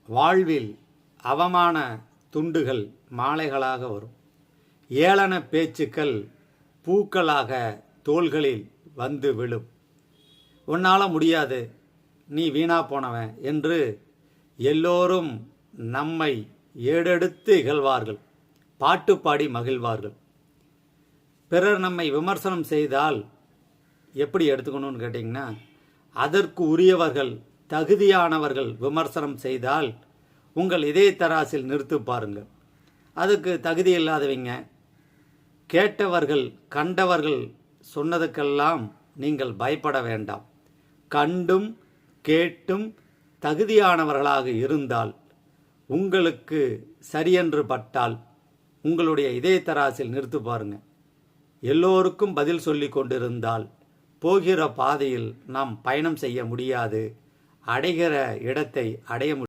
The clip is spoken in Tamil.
வாழ்வில் அவமான துண்டுகள் மாலைகளாக வரும். ஏளன பேச்சுக்கள் பூக்களாக தோள்களில் வந்து விழும். உன்னால் முடியாது, நீ வீணா போனவன் என்று எல்லோரும் நம்மை ஏடெடுத்து இகழ்வார்கள், பாட்டு பாடி மகிழ்வார்கள். பிறர் நம்மை விமர்சனம் செய்தால் எப்படி எடுத்துக்கணும்னு கேட்டிங்கன்னா, அதற்கு உரியவர்கள் தகுதியானவர்கள் விமர்சனம் செய்தால் உங்கள் இதய தராசில் நிறுத்து பாருங்கள். அதுக்கு தகுதி இல்லாதவங்க, கேட்டவர்கள் கண்டவர்கள் சொன்னதுக்கெல்லாம் நீங்கள் பயப்பட வேண்டாம். கண்டும் கேட்டும் தகுதியானவர்களாக இருந்தால், உங்களுக்கு சரியென்று பட்டால் உங்களுடைய இதய தராசில் நிறுத்து பாருங்க. எல்லோருக்கும் பதில் சொல்லி கொண்டிருந்தால் போகிற பாதையில் நாம் பயணம் செய்ய முடியாது, அடைகிற இடத்தை அடைய முடியாது.